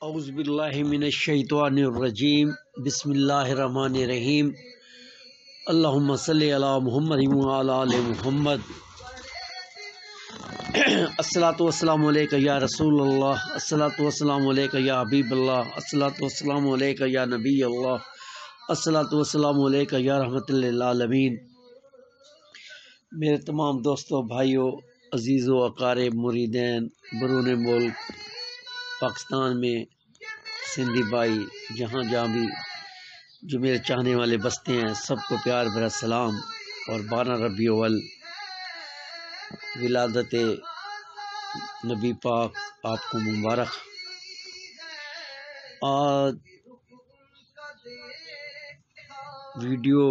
اعوذ باللہ من الشیطان الرجیم بسم اللہ الرحمن الرحیم اللہم صلی علی محمد وعلی آل محمد الصلاۃ والسلام علیکہ یا رسول اللہ، الصلاۃ والسلام علیکہ یا حبیب اللہ، الصلاۃ والسلام علیکہ یا نبی اللہ، الصلاۃ والسلام علیکہ یا رحمت للعالمین۔ میرے تمام دوستوں، بھائیوں، عزیزوں، اقارب، مریدین، برون ملک، پاکستان میں سندھی بھائی جہاں بھی جو میرے چاہنے والے بستے ہیں، سب کو پیار بھرا سلام اور 12 ربیع الاول ولادت نبی پاک آپ کو مبارک۔ آج ویڈیو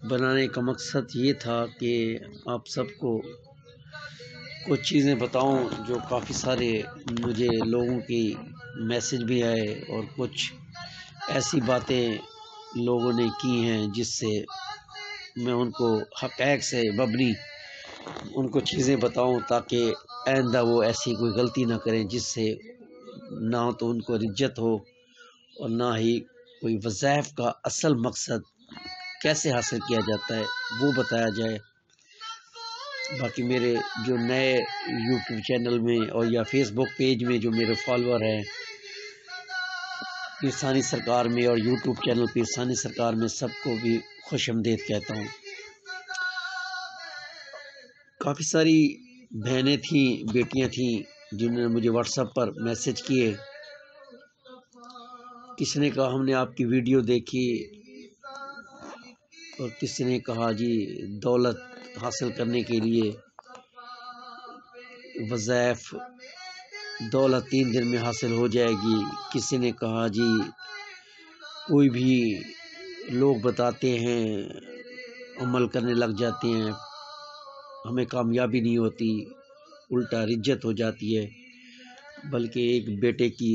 بنانے کا مقصد یہ تھا کہ آپ سب کو کچھ چیزیں بتاؤں جو کافی سارے مجھے لوگوں کی میسج بھی آئے اور کچھ ایسی باتیں لوگوں نے کی ہیں جس سے میں ان کو حقائق سے مبنی ان کو چیزیں بتاؤں تاکہ آئندہ وہ ایسی کوئی غلطی نہ کریں جس سے نہ تو ان کو رجت ہو اور نہ ہی کوئی وظائف کا اصل مقصد کیسے حاصل کیا جاتا ہے وہ بتایا جائے۔ باقی میرے جو نئے یوٹیوب چینل میں اور یا فیس بک پیج میں جو میرے فالوور ہیں پیر ثانی سرکار میں اور یوٹیوب چینل پیر ثانی سرکار میں، سب کو بھی خوش آمدید کہتا ہوں۔ کافی ساری بہنیں تھیں، بیٹیاں تھیں جنہوں نے مجھے واٹس ایپ پر میسج کیے۔ کسی نے کہا ہم نے آپ کی ویڈیو دیکھی، اور کسی نے کہا جی دولت حاصل کرنے کے لیے وظائف دولت 3 دن میں حاصل ہو جائے گی۔ کسی نے کہا جی کوئی بھی لوگ بتاتے ہیں عمل کرنے لگ جاتے ہیں، ہمیں کامیابی نہیں ہوتی، الٹا رجت ہو جاتی ہے۔ بلکہ ایک بیٹے کی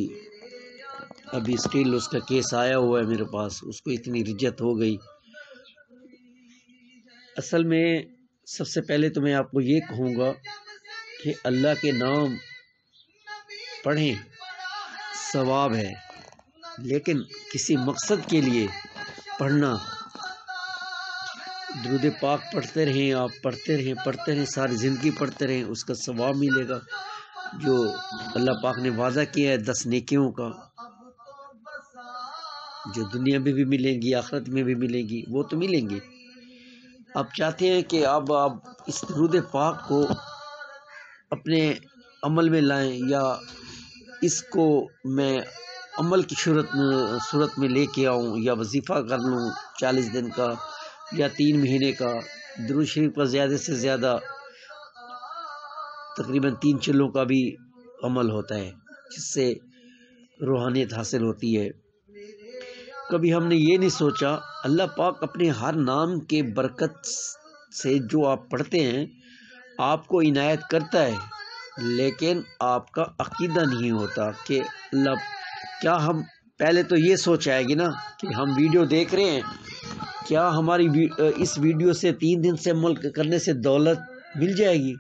ابھی اسٹل اس کا کیس آیا ہوا ہے میرے پاس، اس کو اتنی رجت ہو گئی۔ اصل میں سب سے پہلے تو میں آپ کو یہ کہوں گا کہ اللہ کے نام پڑھیں، ثواب ہے، لیکن کسی مقصد کے لیے پڑھنا، درود پاک پڑھتے رہیں، آپ پڑھتے رہیں ساری زندگی پڑھتے رہیں، اس کا ثواب ملے گا جو اللہ پاک نے وعدہ کیا ہے 10 نیکیوں کا، جو دنیا میں بھی ملیں گی آخرت میں بھی ملیں گی، وہ تو ملیں گی۔ آپ چاہتے ہیں کہ اب آپ اس درود پاک کو اپنے عمل میں لائیں یا اس کو میں عمل کی صورت میں لے کے آؤں یا وظیفہ کر لوں 40 دن کا یا 3 مہینے کا۔ درود شریف کا زیادہ سے زیادہ تقریباً 3 چلوں کا بھی عمل ہوتا ہے جس سے روحانیت حاصل ہوتی ہے۔ کبھی ہم نے یہ نہیں سوچا اللہ پاک اپنے ہر نام کے برکت سے جو آپ پڑھتے ہیں آپ کو عنایت کرتا ہے، لیکن آپ کا عقیدہ نہیں ہوتا کہ اللہ کیا ہم پہلے تو یہ سوچ آئے گی نا کہ ہم ویڈیو دیکھ رہے ہیں، کیا ہماری اس ویڈیو سے 3 دن سے عمل کرنے سے دولت مل جائے گی؟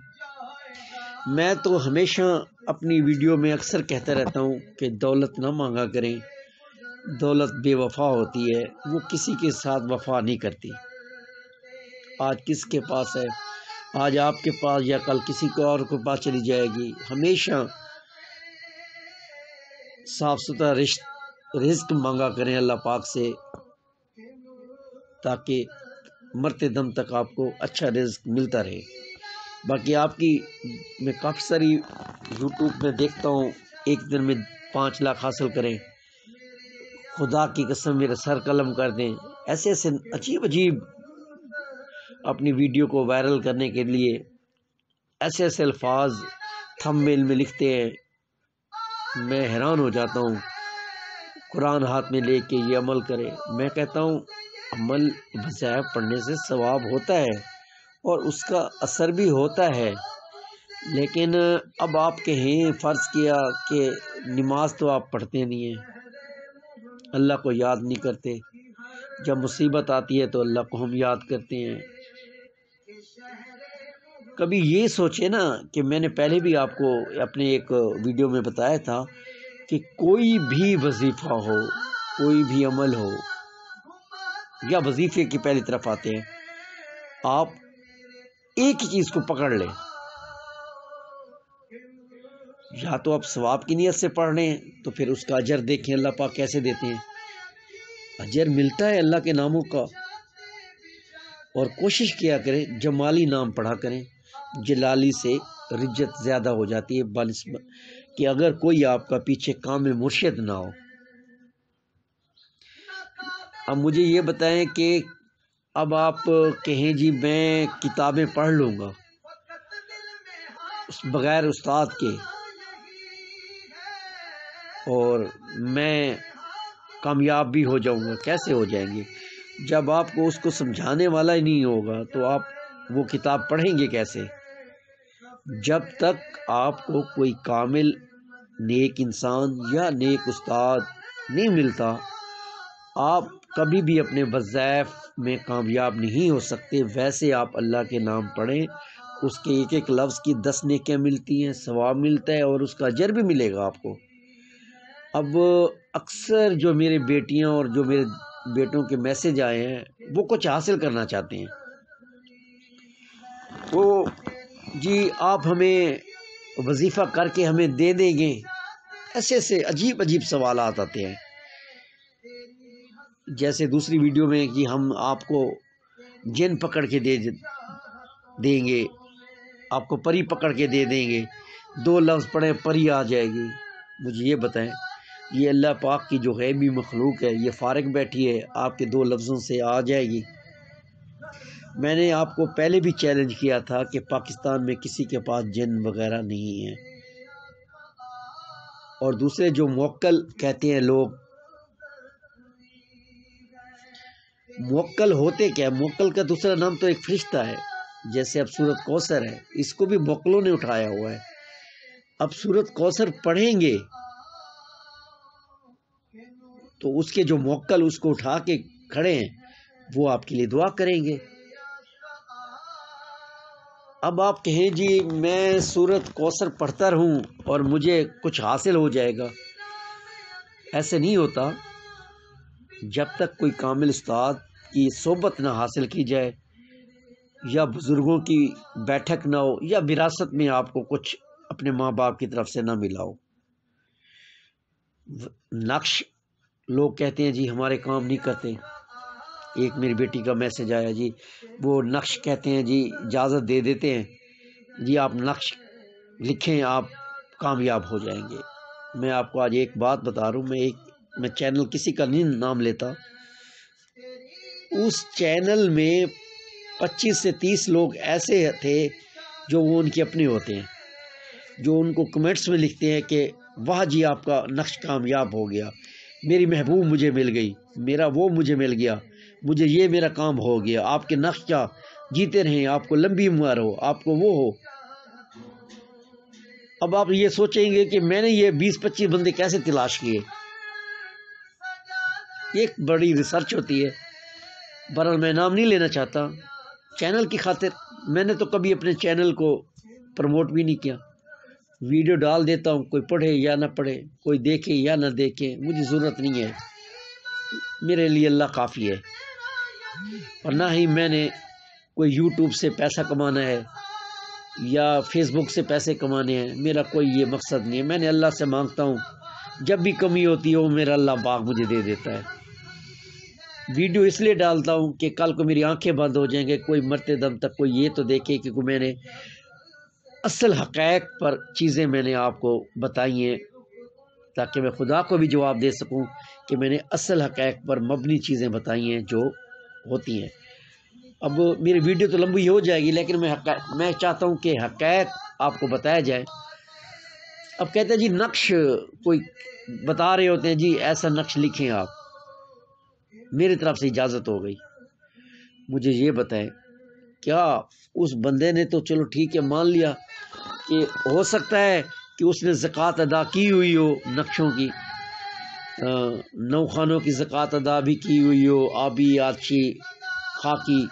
میں تو ہمیشہ اپنی ویڈیو میں اکثر کہتا رہتا ہوں کہ دولت نہ مانگا کریں، دولت بے وفا ہوتی ہے، وہ کسی کے ساتھ وفا نہیں کرتی۔ آج کس کے پاس ہے، آج آپ کے پاس یا کل کسی کو اور کے پاس چلی جائے گی۔ ہمیشہ صاف ستھرا رزق مانگا کریں اللہ پاک سے تاکہ مرتے دم تک آپ کو اچھا رزق ملتا رہے۔ باقی آپ کی میں کافی ساری یوٹیوب میں دیکھتا ہوں 1 دن میں 5 لاکھ حاصل کریں، خدا کی قسم میرا سر قلم کر دیں، ایسے عجیب اپنی ویڈیو کو وائرل کرنے کے لیے ایسے الفاظ تھمبنیل میں لکھتے ہیں، میں حیران ہو جاتا ہوں۔ قرآن ہاتھ میں لے کے یہ عمل کرے، میں کہتا ہوں عمل وظائف پڑھنے سے ثواب ہوتا ہے اور اس کا اثر بھی ہوتا ہے، لیکن اب آپ کہیں فرض کیا کہ نماز تو آپ پڑھتے نہیں ہیں، اللہ کو یاد نہیں کرتے، جب مصیبت آتی ہے تو اللہ کو ہم یاد کرتے ہیں۔ کبھی یہ سوچے نا کہ میں نے پہلے بھی آپ کو اپنے ایک ویڈیو میں بتایا تھا کہ کوئی بھی وظیفہ ہو، کوئی بھی عمل ہو، یا وظیفے کی پہلی طرف آتے ہیں، آپ ایک ہی چیز کو پکڑ لیں، یا تو آپ ثواب کی نیت سے پڑھ رہے ہیں تو پھر اس کا اجر دیکھیں اللہ پاک کیسے دیتے ہیں، اجر ملتا ہے اللہ کے ناموں کا، اور کوشش کیا کریں جمالی نام پڑھا کریں، جلالی سے رجت زیادہ ہو جاتی ہے بنسبت کہ اگر کوئی آپ کا پیچھے کامل مرشد نہ ہو۔ اب مجھے یہ بتائیں کہ اب آپ کہیں جی میں کتابیں پڑھ لوں گا بغیر استاد کے اور میں کامیاب بھی ہو جاؤں گا، کیسے ہو جائیں گے؟ جب آپ کو اس کو سمجھانے والا ہی نہیں ہوگا تو آپ وہ کتاب پڑھیں گے کیسے؟ جب تک آپ کو کوئی کامل نیک انسان یا نیک استاد نہیں ملتا، آپ کبھی بھی اپنے وظائف میں کامیاب نہیں ہو سکتے۔ ویسے آپ اللہ کے نام پڑھیں، اس کے ایک ایک لفظ کی 10 نیکیاں ملتی ہیں، ثواب ملتا ہے اور اس کا اجر بھی ملے گا آپ کو۔ اب اکثر جو میرے بیٹیاں اور جو میرے بیٹوں کے میسج آئے ہیں وہ کچھ حاصل کرنا چاہتے ہیں، وہ جی آپ ہمیں وظیفہ کر کے ہمیں دے دیں گے، ایسے ایسے عجیب عجیب سوالات آتے ہیں۔ جیسے دوسری ویڈیو میں کہ ہم آپ کو جن پکڑ کے دیں گے، آپ کو پری پکڑ کے دے دیں گے، 2 لفظ پڑھیں پری آ جائے گی۔ مجھے یہ بتائیں، یہ اللہ پاک کی جو غیبی مخلوق ہے یہ فارغ بیٹھی ہے آپ کے 2 لفظوں سے آ جائے گی؟ میں نے آپ کو پہلے بھی چیلنج کیا تھا کہ پاکستان میں کسی کے پاس جن وغیرہ نہیں ہے، اور دوسرے جو موکل کہتے ہیں لوگ، موکل ہوتے کیا؟ موکل کا دوسرا نام تو ایک فرشتہ ہے، جیسے اب سورۃ کوثر ہے، اس کو بھی موکلوں نے اٹھایا ہوا ہے۔ اب سورۃ کوثر پڑھیں گے تو اس کے جو موکل اس کو اٹھا کے کھڑے ہیں وہ آپ کے لیے دعا کریں گے۔ اب آپ کہیں جی میں سورۃ کوثر پڑھتا رہوں اور مجھے کچھ حاصل ہو جائے گا، ایسے نہیں ہوتا۔ جب تک کوئی کامل استاد کی صحبت نہ حاصل کی جائے یا بزرگوں کی بیٹھک نہ ہو یا وراثت میں آپ کو کچھ اپنے ماں باپ کی طرف سے نہ ملا ہو، نقش لوگ کہتے ہیں جی ہمارے کام نہیں کرتے۔ ایک میری بیٹی کا میسج آیا جی، وہ نقش کہتے ہیں جی اجازت دے دیتے ہیں جی آپ نقش لکھیں آپ کامیاب ہو جائیں گے۔ میں آپ کو آج ایک بات بتا رہا ہوں، میں چینل کسی کا نہیں نام لیتا، اس چینل میں 25 سے 30 لوگ ایسے تھے جو وہ ان کے اپنے ہوتے ہیں، جو ان کو کمنٹس میں لکھتے ہیں کہ واہ جی آپ کا نقش کامیاب ہو گیا، میری محبوب مجھے مل گئی، میرا وہ مجھے مل گیا، مجھے یہ میرا کام ہو گیا، آپ کے نقش کیا، جیتے رہیں، آپ کو لمبی عمر ہو، آپ کو وہ ہو۔ اب آپ یہ سوچیں گے کہ میں نے یہ 20-25 بندے کیسے تلاش کیے؟ ایک بڑی ریسرچ ہوتی ہے۔ بہرحال میں نام نہیں لینا چاہتا چینل کی خاطر، میں نے تو کبھی اپنے چینل کو پروموٹ بھی نہیں کیا، ویڈیو ڈال دیتا ہوں، کوئی پڑھے یا نہ پڑھے، کوئی دیکھے یا نہ دیکھے، مجھے ضرورت نہیں ہے، میرے لیے اللہ کافی ہے، اور نہ ہی میں نے کوئی یوٹیوب سے پیسہ کمانا ہے یا فیس بک سے پیسے کمانے ہیں، میرا کوئی یہ مقصد نہیں ہے۔ میں نے اللہ سے مانگتا ہوں، جب بھی کمی ہوتی ہے وہ میرا اللہ پاک مجھے دے دیتا ہے۔ ویڈیو اس لیے ڈالتا ہوں کہ کل کو میری آنکھیں بند ہو جائیں گے، کوئی مرتے دم تک کوئی یہ تو دیکھے کہ میں نے اصل حقائق پر چیزیں میں نے آپ کو بتائی ہیں، تاکہ میں خدا کو بھی جواب دے سکوں کہ میں نے اصل حقائق پر مبنی چیزیں بتائی ہیں جو ہوتی ہیں۔ اب میری ویڈیو تو لمبی ہو جائے گی، لیکن میں چاہتا ہوں کہ حقائق آپ کو بتایا جائے۔ اب کہتے ہیں جی نقش کوئی بتا رہے ہوتے ہیں جی ایسا نقش لکھیں آپ، میری طرف سے اجازت ہو گئی۔ مجھے یہ بتائیں، کیا اس بندے نے تو چلو ٹھیک ہے مان لیا کہ ہو سکتا ہے کہ اس نے زکوٰۃ ادا کی ہوئی ہو، نقشوں کی 9 خانوں کی زکوٰۃ ادا بھی کی ہوئی ہو، آبی، آتشی، خاکی،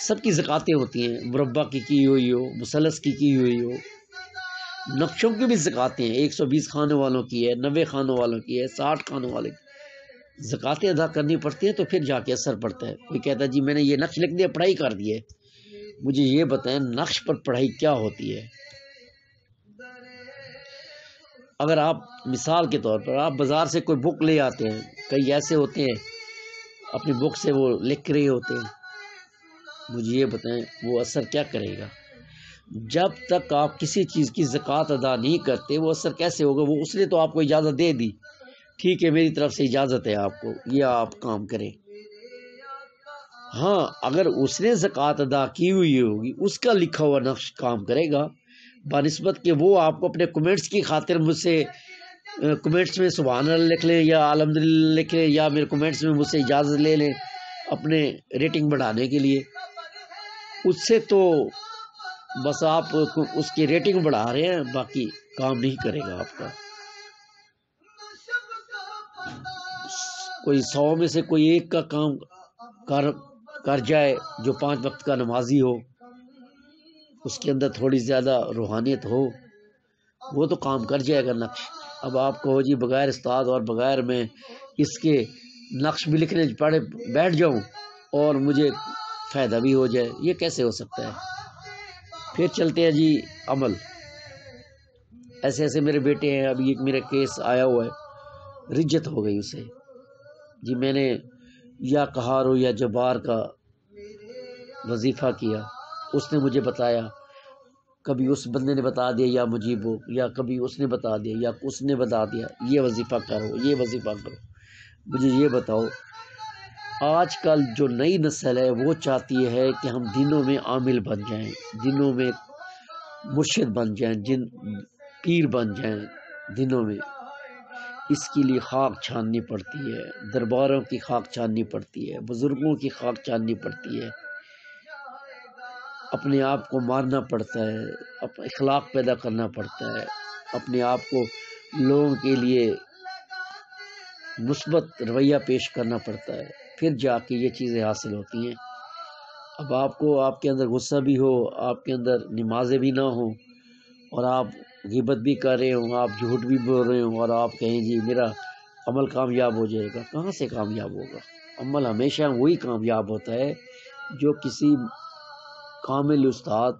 سب کی زکوٰۃیں ہوتی ہیں، مربع کی ہوئی ہو، مثلث کی ہوئی ہو، نقشوں کی بھی زکاتیں ہیں، 120 کھانے والوں کی ہے، 90 کھانوں والوں کی ہے، 60 کھانوں والے کی زکاتیں ادا کرنی پڑتی ہیں، تو پھر جا کے اثر پڑتا ہے۔ کوئی کہتا ہے جی میں نے یہ نقش لکھ دیا، پڑھائی کر دی ہے، مجھے یہ بتائیں نقش پر پڑھائی کیا ہوتی ہے؟ اگر آپ مثال کے طور پر آپ بازار سے کوئی بک لے آتے ہیں، کئی ایسے ہوتے ہیں اپنی بک سے وہ لکھ رہے ہوتے ہیں، مجھے یہ بتائیں وہ اثر کیا کرے گا؟ جب تک آپ کسی چیز کی زکوٰۃ ادا نہیں کرتے وہ اثر کیسے ہوگا؟ وہ اس نے تو آپ کو اجازت دے دی، ٹھیک ہے میری طرف سے اجازت ہے آپ کو، یہ آپ کام کریں۔ ہاں اگر اس نے زکوٰۃ ادا کی ہوئی ہوگی، اس کا لکھا ہوا نقش کام کرے گا، بنسبت کہ وہ آپ کو اپنے کمنٹس کی خاطر مجھ سے کمنٹس میں سبحان اللہ لکھ لیں یا الحمدللہ لکھ لیں، یا میرے کمنٹس میں مجھ سے اجازت لے لیں اپنے ریٹنگ بڑھانے کے لیے، اس سے تو بس آپ اس کی ریٹنگ بڑھا رہے ہیں، باقی کام نہیں کرے گا آپ کا۔ کوئی 100 میں سے کوئی ایک کا کام کر جائے جو 5 وقت کا نمازی ہو، اس کے اندر تھوڑی زیادہ روحانیت ہو، وہ تو کام کر جائے گا نقش۔ اب آپ کہو جی بغیر استاد اور بغیر میں اس کے نقش بھی لکھنے پڑے بیٹھ جاؤں اور مجھے فائدہ بھی ہو جائے، یہ کیسے ہو سکتا ہے؟ پھر چلتے ہیں جی عمل۔ ایسے ایسے میرے بیٹے ہیں، ابھی ایک میرا کیس آیا ہوا ہے، رجت ہو گئی اسے، جی میں نے یا قہار یا جبار کا وظیفہ کیا، اس نے مجھے بتایا، کبھی اس بندے نے بتا دیا یا مجیب ہو، یا کبھی اس نے بتا دیا یا اس نے بتا دیا یہ وظیفہ کرو یہ وظیفہ کرو۔ مجھے یہ بتاؤ آج کل جو نئی نسل ہے وہ چاہتی ہے کہ ہم دینوں میں عامل بن جائیں، دینوں میں مرشد بن جائیں، پیر بن جائیں دینوں میں۔ اس کے لیے خاک چھاننی پڑتی ہے، درباروں کی خاک چھاننی پڑتی ہے، بزرگوں کی خاک چھاننی پڑتی ہے، اپنے آپ کو مارنا پڑتا ہے، اخلاق پیدا کرنا پڑتا ہے، اپنے آپ کو لوگوں کے لیے مثبت رویہ پیش کرنا پڑتا ہے، پھر جا کے یہ چیزیں حاصل ہوتی ہیں۔ اب آپ کو آپ کے اندر غصہ بھی ہو، آپ کے اندر نمازیں بھی نہ ہوں، اور آپ غیبت بھی کر رہے ہوں، آپ جھوٹ بھی بول رہے ہوں، اور آپ کہیں جی میرا عمل کامیاب ہو جائے گا، کہاں سے کامیاب ہوگا؟ عمل ہمیشہ وہی کامیاب ہوتا ہے جو کسی کامل استاد،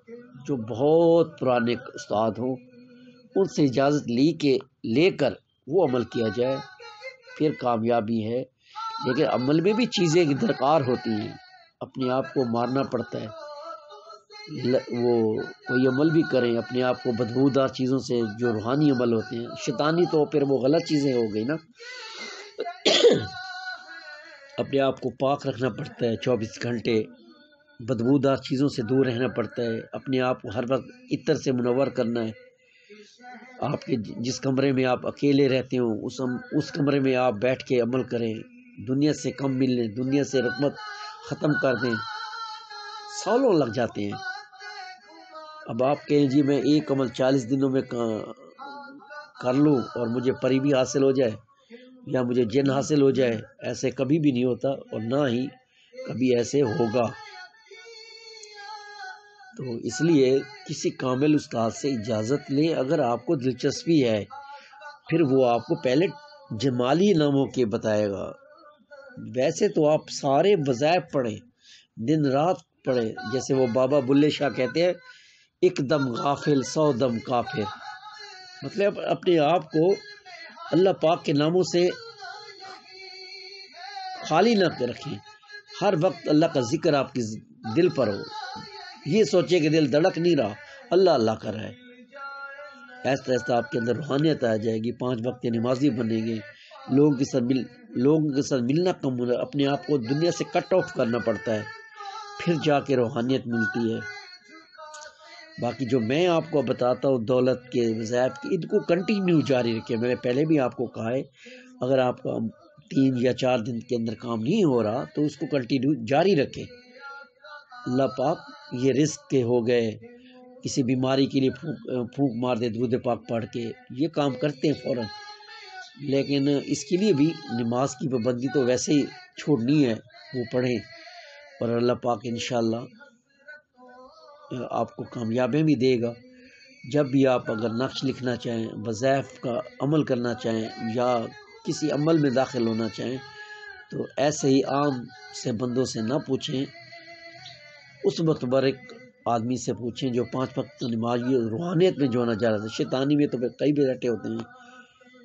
جو بہت پرانے استاد ہوں، ان سے اجازت لے کر وہ عمل کیا جائے، پھر کامیابی ہے۔ لیکن عمل میں بھی چیزیں درکار ہوتی ہیں، اپنے آپ کو مارنا پڑتا ہے، وہ کوئی عمل بھی کریں اپنے آپ کو بدبودار چیزوں سے جو روحانی عمل ہوتے ہیں، شیطانی تو پھر وہ غلط چیزیں ہو گئی نا۔ اپنے آپ کو پاک رکھنا پڑتا ہے، 24 گھنٹے بدبودار چیزوں سے دور رہنا پڑتا ہے، اپنے آپ کو ہر وقت عطر سے منور کرنا ہے۔ آپ کے جس کمرے میں آپ اکیلے رہتے ہو اس کمرے میں آپ بیٹھ کے عمل کریں، دنیا سے کم ملیں، دنیا سے رغبت ختم کر دیں، سالوں لگ جاتے ہیں۔ اب آپ کہیں جی میں ایک عمل 40 دنوں میں کر لوں اور مجھے پری بھی حاصل ہو جائے یا مجھے جن حاصل ہو جائے، ایسے کبھی بھی نہیں ہوتا اور نہ ہی کبھی ایسے ہوگا۔ تو اس لیے کسی کامل استاد سے اجازت لیں اگر آپ کو دلچسپی ہے، پھر وہ آپ کو پہلے جمالی ناموں کے بتائے گا۔ ویسے تو آپ سارے وظائف پڑھیں، دن رات پڑھیں، جیسے وہ بابا بلے شاہ کہتے ہیں ایک دم غافل 100 دم کافر، مطلب اپنے آپ کو اللہ پاک کے ناموں سے خالی نہ رکھیں، ہر وقت اللہ کا ذکر آپ کی دل پر ہو، یہ سوچے کہ دل دھڑک نہیں رہا، اللہ اللہ کر رہا ہے، ایسا ایسا آپ کے اندر روحانیت آ جائے گی، 5 وقت نمازی بنیں گے، لوگوں کے ساتھ ملنا کم ہونا، اپنے آپ کو دنیا سے کٹ آف کرنا پڑتا ہے، پھر جا کے روحانیت ملتی ہے۔ باقی جو میں آپ کو بتاتا ہوں دولت کے وظائف کے، ان کو کنٹینیو جاری رکھیں۔ میں نے پہلے بھی آپ کو کہا ہے اگر آپ کا 3 یا 4 دن کے اندر کام نہیں ہو رہا تو اس کو کنٹینیو جاری رکھیں۔ اللہ پاک یہ رزق کے ہو گئے، کسی بیماری کے لیے پھونک مار دے درود پاک پڑھ کے، یہ کام کرتے ہیں فوراً، لیکن اس کے لیے بھی نماز کی پابندی تو ویسے ہی چھوڑنی ہے، وہ پڑھیں اور اللہ پاک انشاءاللہ آپ کو کامیابی بھی دے گا۔ جب بھی آپ اگر نقش لکھنا چاہیں، وظائف کا عمل کرنا چاہیں یا کسی عمل میں داخل ہونا چاہیں تو ایسے ہی عام سے بندوں سے نہ پوچھیں، اس متبرک آدمی سے پوچھیں جو 5 وقت نمازی روحانیت میں جو نہ جا رہا تھا۔ شیطانی میں تو کئی بھی بیٹھے ہوتے ہیں،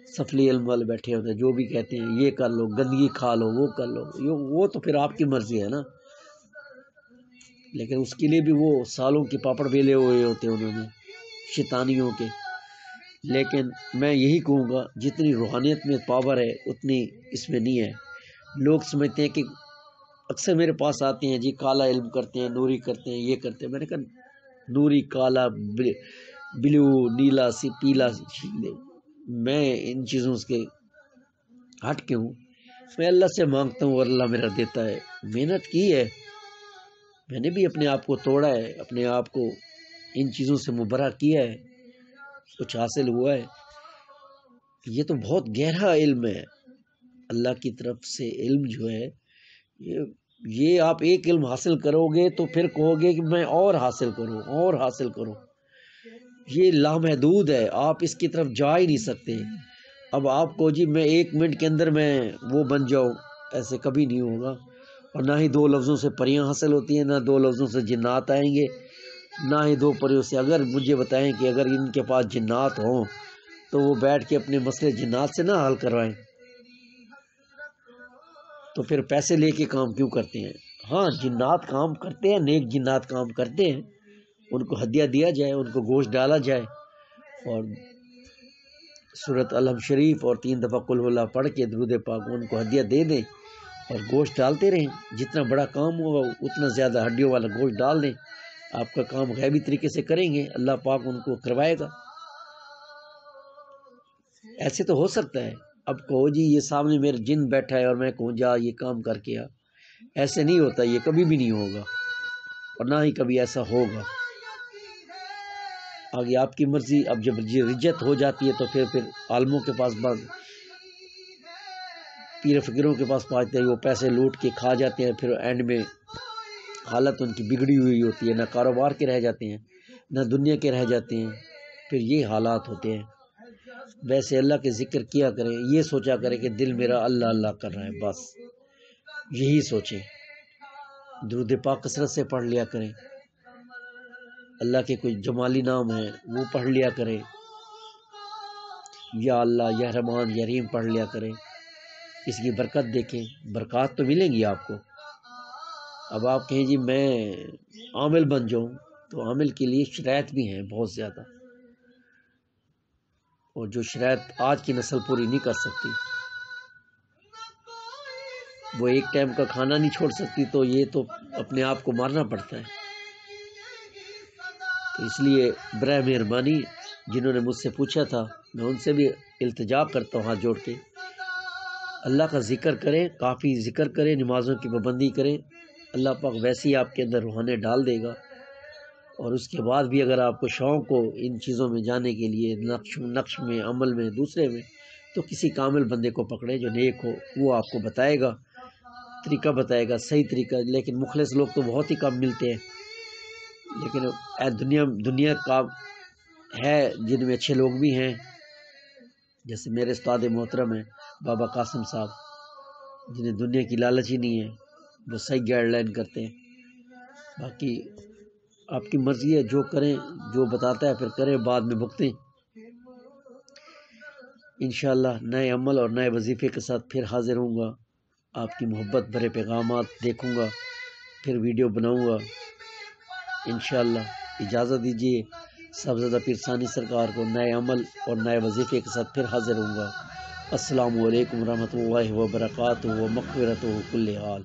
سفلی علم والے بیٹھے ہوتے ہیں، جو بھی کہتے ہیں یہ کر لو، گندگی کھا لو، وہ کر لو، وہ تو پھر آپ کی مرضی ہے نا، لیکن اس کے لیے بھی وہ سالوں کے پاپڑ بیلے ہوئے ہوتے ہیں انہوں نے شیطانیوں کے۔ لیکن میں یہی کہوں گا جتنی روحانیت میں پاور ہے اتنی اس میں نہیں ہے۔ لوگ سمجھتے ہیں کہ اکثر میرے پاس آتے ہیں جی کالا علم کرتے ہیں، نوری کرتے ہیں، یہ کرتے ہیں۔ میں نے کہا نوری، کالا، بلو، نیلا، پیلا، میں ان چیزوں سے ہٹ کے ہوں۔ میں اللہ سے مانگتا ہوں اور اللہ میرا دیتا ہے۔ محنت کی ہے، میں نے بھی اپنے آپ کو توڑا ہے، اپنے آپ کو ان چیزوں سے مبرہ کیا ہے، کچھ حاصل ہوا ہے۔ یہ تو بہت گہرا علم ہے، اللہ کی طرف سے علم جو ہے یہ آپ ایک علم حاصل کرو گے تو پھر کہو گے کہ میں اور حاصل کروں، اور حاصل کروں۔ یہ لامحدود ہے، آپ اس کی طرف جا ہی نہیں سکتے۔ اب آپ کو جی میں 1 منٹ کے اندر میں وہ بن جاؤں، ایسے کبھی نہیں ہوگا۔ اور نہ ہی 2 لفظوں سے پریاں حاصل ہوتی ہیں، نہ 2 لفظوں سے جنات آئیں گے، نہ ہی 2 پریوں سے۔ اگر مجھے بتائیں کہ اگر ان کے پاس جنات ہوں تو وہ بیٹھ کے اپنے مسئلے جنات سے نہ حل کروائیں، تو پھر پیسے لے کے کام کیوں کرتے ہیں؟ ہاں جنات کام کرتے ہیں، نیک جنات کام کرتے ہیں، ان کو ہدیہ دیا جائے، ان کو گوشت ڈالا جائے، اور سورۃ الحم شریف اور 3 دفعہ قل ہو اللہ پڑھ کے درود پاک ان کو ہدیہ دے دیں اور گوشت ڈالتے رہیں۔ جتنا بڑا کام ہوگا اتنا زیادہ ہڈیوں والا گوشت ڈال دیں، آپ کا کام غیبی طریقے سے کریں گے، اللہ پاک ان کو کروائے گا۔ ایسے تو ہو سکتا ہے۔ اب کہو جی یہ سامنے میرے جن بیٹھا ہے اور میں کہوں جا یہ کام کر کے آ، ایسے نہیں ہوتا، یہ کبھی بھی نہیں ہوگا اور نہ ہی کبھی ایسا ہوگا۔ آگے آپ کی مرضی۔ اب جب رجت ہو جاتی ہے تو پھر عالموں کے پاس پیر فقیروں کے پاس پہنچتے ہیں، وہ پیسے لوٹ کے کھا جاتے ہیں، پھر اینڈ میں حالت ان کی بگڑی ہوئی ہوتی ہے، نہ کاروبار کے رہ جاتے ہیں نہ دنیا کے رہ جاتے ہیں، پھر یہ حالات ہوتے ہیں۔ ویسے اللہ کے ذکر کیا کریں، یہ سوچا کریں کہ دل میرا اللہ اللہ کر رہا ہے، بس یہی سوچیں۔ درود پاک کثرت سے پڑھ لیا کریں، اللہ کے کوئی جمالی نام ہیں وہ پڑھ لیا کریں، یا اللہ یا رحمان یا رحیم پڑھ لیا کریں، اس کی برکت دیکھیں، برکات تو ملیں گی آپ کو۔ اب آپ کہیں جی میں عامل بن جاؤں، تو عامل کے لیے شرائط بھی ہیں بہت زیادہ، اور جو شرائط آج کی نسل پوری نہیں کر سکتی۔ وہ 1 ٹائم کا کھانا نہیں چھوڑ سکتی، تو یہ تو اپنے آپ کو مارنا پڑتا ہے۔ تو اس لیے برائے مہربانی جنہوں نے مجھ سے پوچھا تھا، میں ان سے بھی التجا کرتا ہوں ہاتھ جوڑ کے، اللہ کا ذکر کریں، کافی ذکر کریں، نمازوں کی پابندی کریں، اللہ پاک ویسے ہی آپ کے اندر روحانیت ڈال دے گا۔ اور اس کے بعد بھی اگر آپ کو شوق ہو ان چیزوں میں جانے کے لیے، نقش میں، عمل میں، دوسرے میں، تو کسی کامل بندے کو پکڑے جو نیک ہو، وہ آپ کو بتائے گا، طریقہ بتائے گا، صحیح طریقہ۔ لیکن مخلص لوگ تو بہت ہی کم ملتے ہیں، لیکن دنیا کا ہے جن میں اچھے لوگ بھی ہیں، جیسے میرے استاد محترم ہیں بابا قاسم صاحب، جنہیں دنیا کی لالچ ہی نہیں ہے، وہ صحیح گائیڈ لائن کرتے ہیں۔ باقی آپ کی مرضی ہے، جو کریں، جو بتاتا ہے پھر کریں، بعد میں بھگتیں۔ انشاءاللہ نئے عمل اور نئے وظیفے کے ساتھ پھر حاضر ہوں گا، آپ کی محبت بھرے پیغامات دیکھوں گا، پھر ویڈیو بناؤں گا انشاءاللہ۔ اجازت دیجیے، صاحبزادہ پیر ثانی سرکار کو نئے عمل اور نئے وظیفے کے ساتھ پھر حاضر ہوں گا۔ السلام علیکم ورحمۃ اللہ وبرکاتہ و مغفرتہ کل حال۔